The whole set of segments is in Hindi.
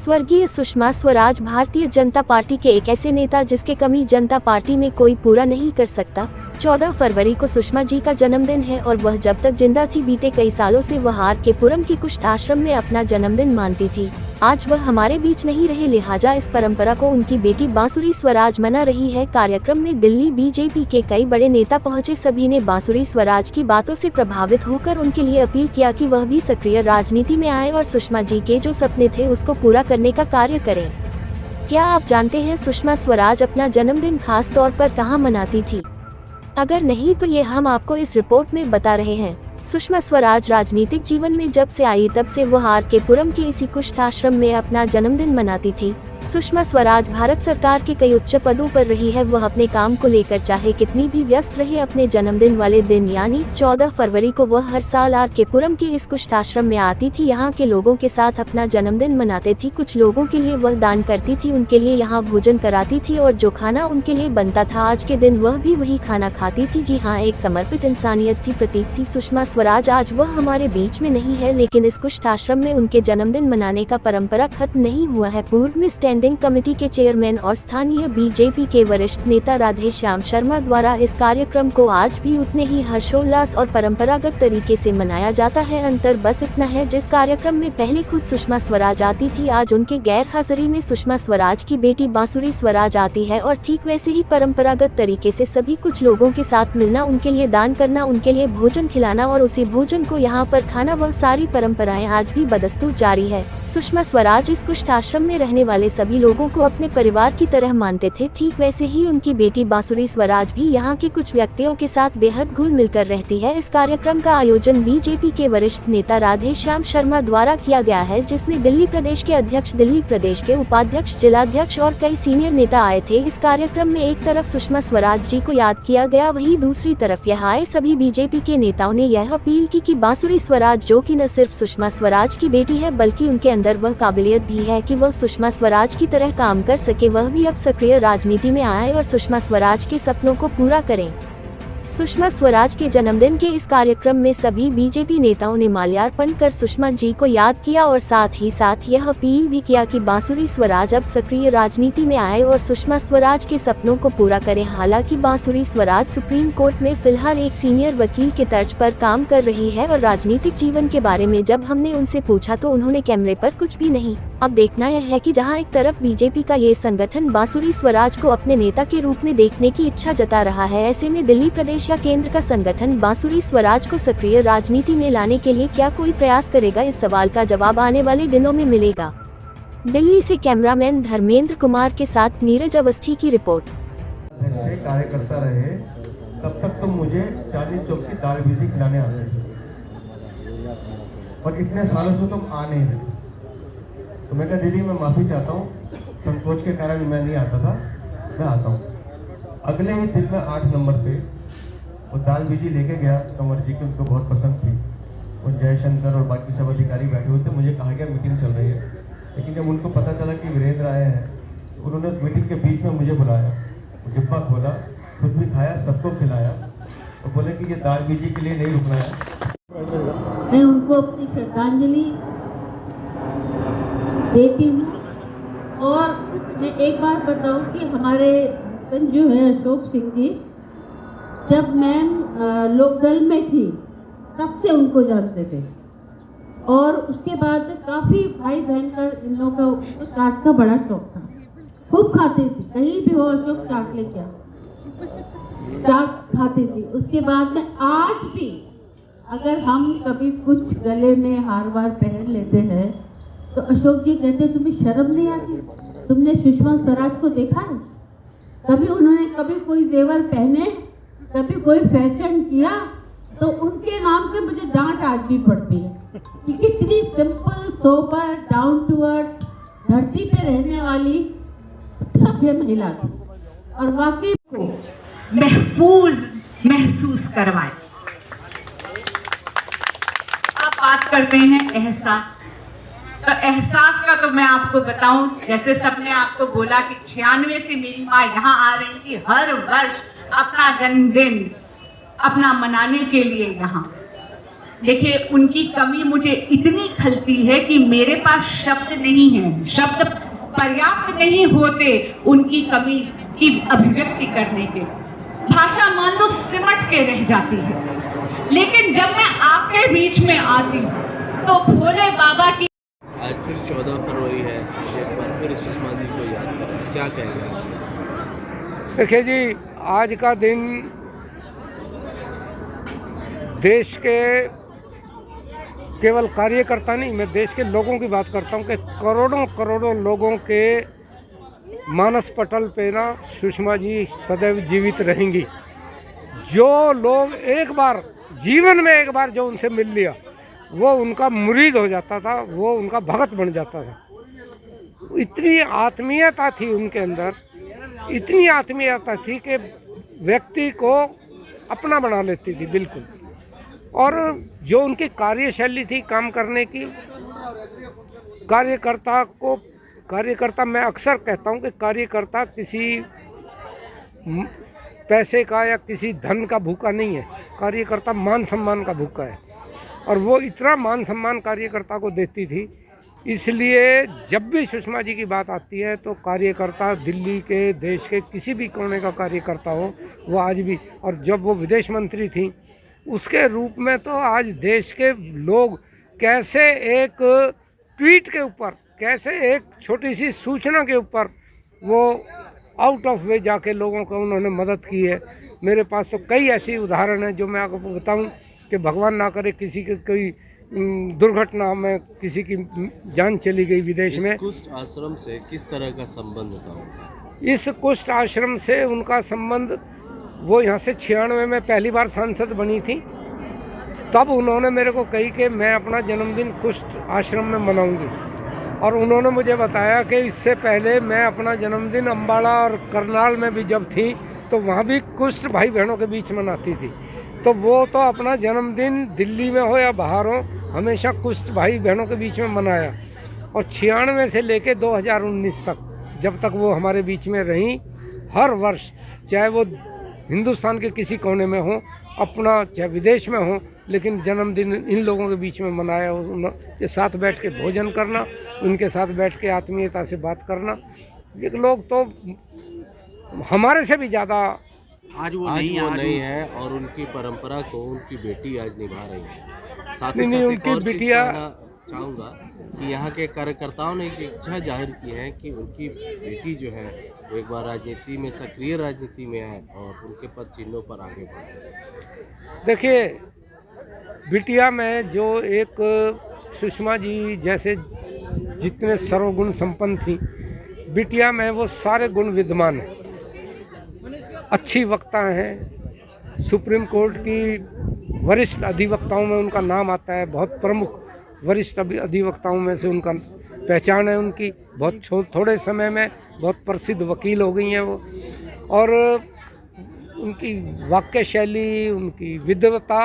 स्वर्गीय सुषमा स्वराज भारतीय जनता पार्टी के एक ऐसे नेता जिसके कमी जनता पार्टी में कोई पूरा नहीं कर सकता। 14 फरवरी को सुषमा जी का जन्मदिन है और वह जब तक जिंदा थी बीते कई सालों से वह आर के पुरम की कुष्ठ आश्रम में अपना जन्मदिन मानती थी। आज वह हमारे बीच नहीं रहे, लिहाजा इस परंपरा को उनकी बेटी बांसुरी स्वराज मना रही है। कार्यक्रम में दिल्ली बीजेपी के कई बड़े नेता पहुंचे। सभी ने बांसुरी स्वराज की बातों से प्रभावित होकर उनके लिए अपील किया कि वह भी सक्रिय राजनीति में आए और सुषमा जी के जो सपने थे उसको पूरा करने का कार्य करें। क्या आप जानते हैं सुषमा स्वराज अपना जन्मदिन खास तौर पर कहां मनाती थी? अगर नहीं तो ये हम आपको इस रिपोर्ट में बता रहे हैं। सुषमा स्वराज राजनीतिक जीवन में जब से आई तब से वह आर के पुरम के इसी कुष्ठ आश्रम में अपना जन्मदिन मनाती थी। सुषमा स्वराज भारत सरकार के कई उच्च पदों पर रही है। वह अपने काम को लेकर चाहे कितनी भी व्यस्त रहे, अपने जन्मदिन वाले दिन यानी 14 फरवरी को वह हर साल आर के पुरम के इस कुष्ठ आश्रम में आती थी। यहाँ के लोगों के साथ अपना जन्मदिन मनाती थी। कुछ लोगों के लिए वह दान करती थी, उनके लिए यहाँ भोजन कराती थी और जो खाना उनके लिए बनता था आज के दिन वह भी वही खाना खाती थी। जी हाँ, एक समर्पित इंसानियत थी, प्रतीक थी सुषमा स्वराज। आज वह हमारे बीच में नहीं है, लेकिन इस कुष्ठ आश्रम में उनके जन्मदिन मनाने का परंपरा खत्म नहीं हुआ है। पूर्व में स्टैंडिंग कमेटी के चेयरमैन और स्थानीय बीजेपी के वरिष्ठ नेता राधेश्याम शर्मा द्वारा इस कार्यक्रम को आज भी उतने ही हर्षोल्लास और परंपरागत तरीके से मनाया जाता है। अंतर बस इतना है, जिस कार्यक्रम में पहले खुद सुषमा स्वराज आती थी, आज उनके गैर हाजिरी में सुषमा स्वराज की बेटी बांसुरी स्वराज आती है और ठीक वैसे ही परंपरागत तरीके से सभी कुछ लोगों के साथ मिलना, उनके लिए दान करना, उनके लिए भोजन खिलाना और उसी भोजन को यहाँ पर खाना, वह सारी परंपराएं आज भी बदस्तूर जारी है। सुषमा स्वराज इस कुष्ठ आश्रम में रहने वाले सभी लोगों को अपने परिवार की तरह मानते थे। ठीक वैसे ही उनकी बेटी बांसुरी स्वराज भी यहाँ के कुछ व्यक्तियों के साथ बेहद घुल मिलकर रहती है। इस कार्यक्रम का आयोजन बीजेपी के वरिष्ठ नेता राधेश्याम शर्मा द्वारा किया गया है, जिसमें दिल्ली प्रदेश के अध्यक्ष, दिल्ली प्रदेश के उपाध्यक्ष, जिलाध्यक्ष और कई सीनियर नेता आए थे। इस कार्यक्रम में एक तरफ सुषमा स्वराज जी को याद किया गया, वहीं दूसरी तरफ यहाँ आए सभी बीजेपी के नेताओं ने यह अपील की कि बांसुरी स्वराज, जो कि न सिर्फ सुषमा स्वराज की बेटी है बल्कि उनके अंदर वह काबिलियत भी है कि वह सुषमा स्वराज की तरह काम कर सके, वह भी अब सक्रिय राजनीति में आए और सुषमा स्वराज के सपनों को पूरा करें। सुषमा स्वराज के जन्मदिन के इस कार्यक्रम में सभी बीजेपी नेताओं ने माल्यार्पण कर सुषमा जी को याद किया और साथ ही साथ यह अपील भी किया कि बांसुरी स्वराज अब सक्रिय राजनीति में आए और सुषमा स्वराज के सपनों को पूरा करें। हालांकि बांसुरी स्वराज सुप्रीम कोर्ट में फिलहाल एक सीनियर वकील के तर्ज पर काम कर रही है और राजनीतिक जीवन के बारे में जब हमने उनसे पूछा तो उन्होंने कैमरे पर कुछ भी नहीं। अब देखना यह है कि जहां एक तरफ बीजेपी का ये संगठन बांसुरी स्वराज को अपने नेता के रूप में देखने की इच्छा जता रहा है, ऐसे में दिल्ली प्रदेश या केंद्र का संगठन बांसुरी स्वराज को सक्रिय राजनीति में लाने के लिए क्या कोई प्रयास करेगा? इस सवाल का जवाब आने वाले दिनों में मिलेगा। दिल्ली से कैमरामैन धर्मेंद्र कुमार के साथ नीरज अवस्थी की रिपोर्ट। कार्यकर्ता रहे तब तक तुम मुझे चांदनी चौक की दाल भीजी खिलाने आते थे और इतने सालों से तुम आ नहीं रहे। तो मैं कहा दीदी मैं माफ़ी चाहता हूँ, संकोच के कारण मैं नहीं आता था, मैं आता हूँ। अगले ही दिन में 8 नंबर पे वो दाल बीजी लेके गया। कंवर जी की उनको बहुत पसंद थी। वो जयशंकर और बाकी सब अधिकारी बैठे हुए थे। मुझे कहा गया मीटिंग चल रही है, लेकिन जब उनको पता चला कि वीरेंद्र आए हैं तो उन्होंने मीटिंग के बीच में मुझे बुलाया, डिब्बा खोला, खुद भी खाया, सबको खिलाया और बोले कि ये दाल बीजी के लिए नहीं रुकना है। मैं उनको अपनी श्रद्धांजलि देती हूँ। और मैं एक बात बताऊँ कि हमारे जो है अशोक सिंह जी, जब मैं लोकदल में थी तब से उनको जानते थे और उसके बाद काफ़ी भाई बहन का इन लोगों का चाट का बड़ा शौक था, खूब खाते थे। कहीं भी हो अशोक चाट लेके आओ, चाट खाते थे। उसके बाद में आज भी अगर हम कभी कुछ गले में हार वार पहन लेते हैं तो अशोक जी कहते तुम्हें शर्म नहीं आती? तुमने सुषमा स्वराज को देखा है? कभी उन्होंने कभी कोई जेवर पहने, कभी कोई फैशन किया? तो उनके नाम से मुझे डांट आज भी पड़ती है कि कितनी simple, sober, down to earth, धरती पे रहने वाली सभ्य महिला थी और वाकई को महफूज महसूस करवाए। आप बात करते हैं एहसास, तो एहसास का तो मैं आपको बताऊं, जैसे सबने आपको बोला कि 96 से मेरी माँ यहाँ आ रही थी हर वर्ष अपना जन्मदिन अपना मनाने के लिए यहाँ। देखिए, उनकी कमी मुझे इतनी खलती है कि मेरे पास शब्द नहीं है, शब्द पर्याप्त नहीं होते उनकी कमी की अभिव्यक्ति करने के। भाषा मान लो सिमट के रह जाती है। लेकिन जब मैं आपके बीच में आती हूँ तो भोले बाबा की। आज फिर 14 फरवरी है, आज एक बार फिर सुषमा जी को याद कर रहे हैं, क्या कहेंगे आज? देखिए जी, आज का दिन देश के केवल कार्यकर्ता नहीं, मैं देश के लोगों की बात करता हूँ कि करोड़ों करोड़ों लोगों के मानस पटल पे ना सुषमा जी सदैव जीवित रहेंगी। जो लोग एक बार जीवन में एक बार जो उनसे मिल लिया वो उनका मुरीद हो जाता था, वो उनका भगत बन जाता था। इतनी आत्मीयता थी उनके अंदर, इतनी आत्मीयता थी कि व्यक्ति को अपना बना लेती थी बिल्कुल। और जो उनकी कार्यशैली थी काम करने की, कार्यकर्ता मैं अक्सर कहता हूँ कि कार्यकर्ता किसी पैसे का या किसी धन का भूखा नहीं है, कार्यकर्ता मान सम्मान का भूखा है। और वो इतना मान सम्मान कार्यकर्ता को देती थी, इसलिए जब भी सुषमा जी की बात आती है तो कार्यकर्ता दिल्ली के, देश के किसी भी कोने का कार्यकर्ता हो, वो आज भी, और जब वो विदेश मंत्री थी उसके रूप में, तो आज देश के लोग कैसे एक ट्वीट के ऊपर, कैसे एक छोटी सी सूचना के ऊपर वो आउट ऑफ वे जाके लोगों को उन्होंने मदद की है। मेरे पास तो कई ऐसी उदाहरण हैं जो मैं आपको बताऊं कि भगवान ना करे किसी की कोई दुर्घटना में किसी की जान चली गई विदेश में। इस कुष्ठ आश्रम से किस तरह का संबंध बताओ? इस कुष्ठ आश्रम से उनका संबंध, वो यहाँ से 96 में पहली बार सांसद बनी थी, तब उन्होंने मेरे को कही कि मैं अपना जन्मदिन कुष्ठ आश्रम में मनाऊंगी। और उन्होंने मुझे बताया कि इससे पहले मैं अपना जन्मदिन अम्बाड़ा और करनाल में भी जब थी तो वहाँ भी कुष्ठ भाई बहनों के बीच मनाती थी। तो वो तो अपना जन्मदिन दिल्ली में हो या बाहर हो, हमेशा कुष्ठ भाई बहनों के बीच में मनाया। और 96 से लेके 2019 तक, जब तक वो हमारे बीच में रहीं, हर वर्ष चाहे वो हिंदुस्तान के किसी कोने में हो, अपना चाहे विदेश में हो, लेकिन जन्मदिन इन लोगों के बीच में मनाया। उनके साथ बैठ के भोजन करना, उनके साथ बैठ के आत्मीयता से बात करना। ये लोग तो हमारे से भी ज़्यादा आज वो नहीं है और उनकी परंपरा को उनकी बेटी आज निभा रही है। साथ ही साथ उनकी बिटिया, चाहूँगा कि यहाँ के कार्यकर्ताओं ने एक इच्छा जाहिर की है कि उनकी बेटी जो है वो एक बार राजनीति में, सक्रिय राजनीति में है और उनके पद चिन्हों पर आगे बढ़े। देखिए, बिटिया में जो एक सुषमा जी जैसे जितने सर्वगुण संपन्न थी, बिटिया में वो सारे गुण विद्यमान हैं। अच्छी वक्ता हैं, सुप्रीम कोर्ट की वरिष्ठ अधिवक्ताओं में उनका नाम आता है, बहुत प्रमुख वरिष्ठ अधिवक्ताओं में से उनका पहचान है उनकी। बहुत थोड़े समय में बहुत प्रसिद्ध वकील हो गई हैं वो। और उनकी वाक्य शैली, उनकी विद्वता,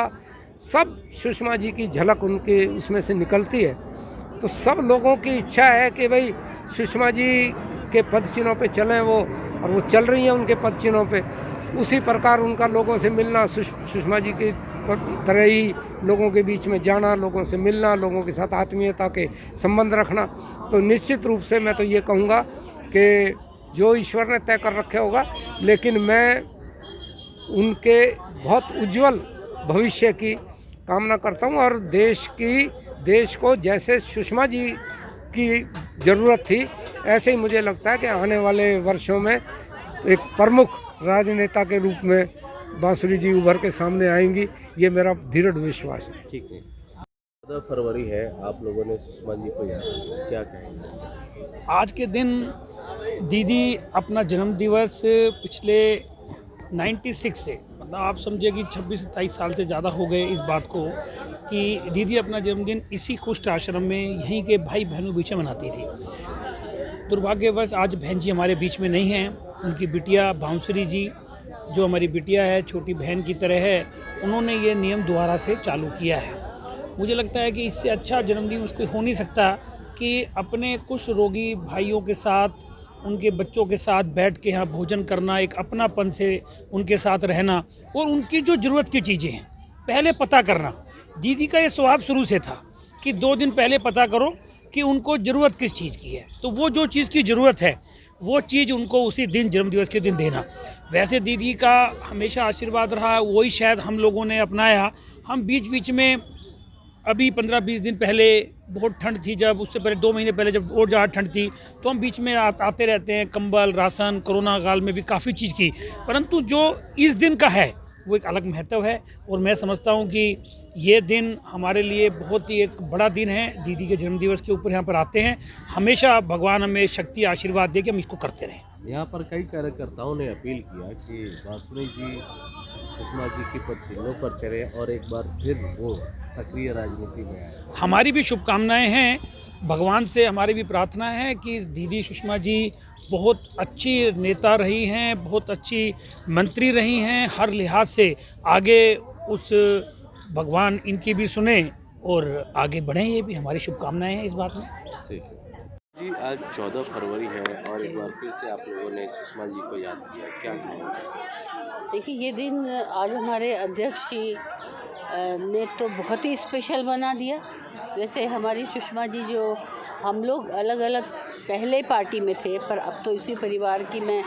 सब सुषमा जी की झलक उनके उसमें से निकलती है। तो सब लोगों की इच्छा है कि भाई सुषमा जी के पद चिन्हों पे चलें वो, और वो चल रही हैं उनके पद चिन्हों पे। उसी प्रकार उनका लोगों से मिलना, सुषमा जी की तरह ही लोगों के बीच में जाना, लोगों से मिलना, लोगों के साथ आत्मीयता के संबंध रखना। तो निश्चित रूप से मैं तो ये कहूँगा कि जो ईश्वर ने तय कर रखे होगा, लेकिन मैं उनके बहुत उज्जवल भविष्य की कामना करता हूँ। और देश को जैसे सुषमा जी की ज़रूरत थी, ऐसे ही मुझे लगता है कि आने वाले वर्षों में एक प्रमुख राजनेता के रूप में बांसुरी जी उभर के सामने आएंगी, ये मेरा दृढ़ विश्वास है। ठीक है, 14 फरवरी है, आप लोगों ने सुषमा जी को याद किया, क्या कहेंगे? आज के दिन दीदी अपना जन्म दिवस पिछले 96 से, मतलब आप समझिए कि 26-27 साल से ज़्यादा हो गए इस बात को, कि दीदी अपना जन्मदिन इसी कुष्ठ आश्रम में यहीं के भाई बहनों बीच में मनाती थी। दुर्भाग्यवश आज बहन जी हमारे बीच में नहीं हैं। उनकी बिटिया बांसुरी जी, जो हमारी बिटिया है, छोटी बहन की तरह है, उन्होंने ये नियम दोबारा से चालू किया है। मुझे लगता है कि इससे अच्छा जन्मदिन उसको हो नहीं सकता कि अपने कुछ रोगी भाइयों के साथ, उनके बच्चों के साथ बैठ के यहाँ भोजन करना, एक अपनापन से उनके साथ रहना, और उनकी जो ज़रूरत की चीज़ें हैं पहले पता करना। दीदी का ये स्वभाव शुरू से था कि 2 दिन पहले पता करो कि उनको ज़रूरत किस चीज़ की है, तो वो जो चीज़ की ज़रूरत है वो चीज़ उनको उसी दिन जन्मदिवस के दिन देना। वैसे दीदी का हमेशा आशीर्वाद रहा, वही शायद हम लोगों ने अपनाया। हम बीच बीच में अभी 15-20 दिन पहले बहुत ठंड थी, जब उससे पहले 2 महीने पहले जब और ज़्यादा ठंड थी, तो हम बीच में आते रहते हैं, कंबल, राशन, कोरोना काल में भी काफ़ी चीज़ की। परंतु जो इस दिन का है वो एक अलग महत्व है, और मैं समझता हूँ कि ये दिन हमारे लिए बहुत ही एक बड़ा दिन है। दीदी के जन्मदिवस के ऊपर यहाँ पर आते हैं, हमेशा भगवान हमें शक्ति आशीर्वाद दे कि हम इसको करते रहें। यहाँ पर कई कार्यकर्ताओं ने अपील किया कि बांसुरी जी सुषमा जी की पद चिन्हों पर चले और एक बार फिर वो सक्रिय राजनीति में आए। हमारी भी शुभकामनाएं हैं, भगवान से हमारी भी प्रार्थना है कि दीदी सुषमा जी बहुत अच्छी नेता रही हैं, बहुत अच्छी मंत्री रही हैं, हर लिहाज से आगे उस भगवान इनकी भी सुने और आगे बढ़ें, ये भी हमारी शुभकामनाएं हैं इस बात में। ठीक है जी, आज 14 फरवरी है और एक बार फिर से आप लोगों ने सुषमा जी को याद किया, क्या कहेंगे? देखिए, ये दिन आज हमारे अध्यक्ष जी ने तो बहुत ही स्पेशल बना दिया। वैसे हमारी सुषमा जी, जो हम लोग अलग अलग पहले पार्टी में थे, पर अब तो इसी परिवार की मैं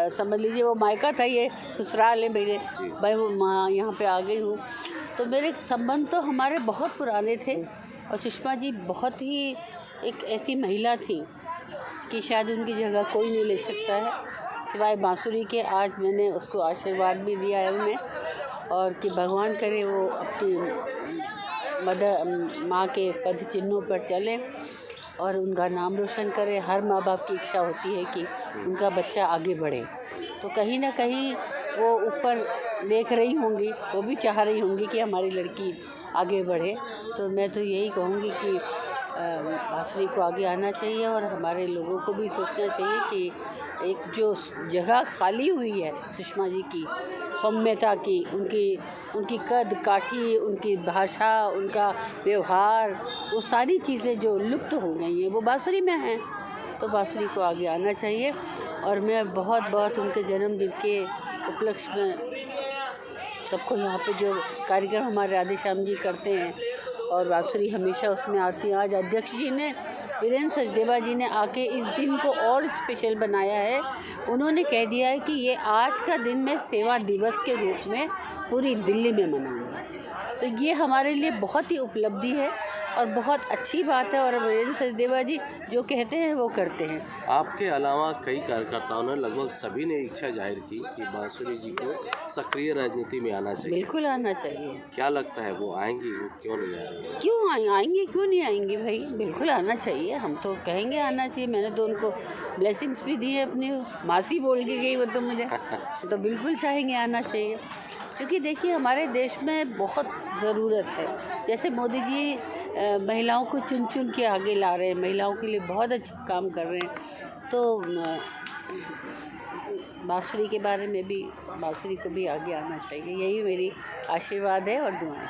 समझ लीजिए वो मायका था, ये ससुराल है मेरे, मैं वो माँ यहाँ पे आ गई हूँ। तो मेरे संबंध तो हमारे बहुत पुराने थे, और सुषमा जी बहुत ही एक ऐसी महिला थी कि शायद उनकी जगह कोई नहीं ले सकता है सिवाय बांसुरी के। आज मैंने उसको आशीर्वाद भी दिया है उन्हें, और कि भगवान करे वो अपनी माँ के पद चिन्हों पर चलें और उनका नाम रोशन करे। हर माँ बाप की इच्छा होती है कि उनका बच्चा आगे बढ़े, तो कहीं ना कहीं वो ऊपर देख रही होंगी, वो भी चाह रही होंगी कि हमारी लड़की आगे बढ़े। तो मैं तो यही कहूँगी कि बांसुरी को आगे आना चाहिए, और हमारे लोगों को भी सोचना चाहिए कि एक जो जगह खाली हुई है सुषमा जी की सौम्यता की, उनकी कद काठी, उनकी भाषा, उनका व्यवहार, वो सारी चीज़ें जो लुप्त हो गई हैं वो बांसुरी में हैं। तो बांसुरी को आगे आना चाहिए, और मैं बहुत बहुत उनके जन्मदिन के उपलक्ष्य में सबको यहाँ पे जो कार्यक्रम हमारे राधे श्याम जी करते हैं और बांसुरी हमेशा उसमें आती है। आज अध्यक्ष जी ने, वीरेंद्र सचदेवा जी ने आके इस दिन को और स्पेशल बनाया है। उन्होंने कह दिया है कि ये आज का दिन मैं सेवा दिवस के रूप में पूरी दिल्ली में मनाऊंगा। तो ये हमारे लिए बहुत ही उपलब्धि है और बहुत अच्छी बात है, और वीरेंद्र सचदेवा जी जो कहते हैं वो करते हैं। आपके अलावा कई कार्यकर्ताओं ने, लगभग सभी ने इच्छा जाहिर की कि बांसुरी जी को सक्रिय राजनीति में आना चाहिए। बिल्कुल आना चाहिए। क्या लगता है वो आएंगी, वो क्यों नहीं आ रही? क्यों आएंगे, क्यों नहीं आएंगी भाई, बिल्कुल आना चाहिए। हम तो कहेंगे आना चाहिए। मैंने तो उनको ब्लेसिंग्स भी दी है, अपनी मासी बोल के गई वो तो मुझे तो बिल्कुल चाहेंगे आना चाहिए, क्योंकि देखिए हमारे देश में बहुत ज़रूरत है। जैसे मोदी जी महिलाओं को चुन चुन के आगे ला रहे हैं, महिलाओं के लिए बहुत अच्छा काम कर रहे हैं। तो बांसुरी के बारे में भी, बांसुरी को भी आगे आना चाहिए, यही मेरी आशीर्वाद है और दुआ है।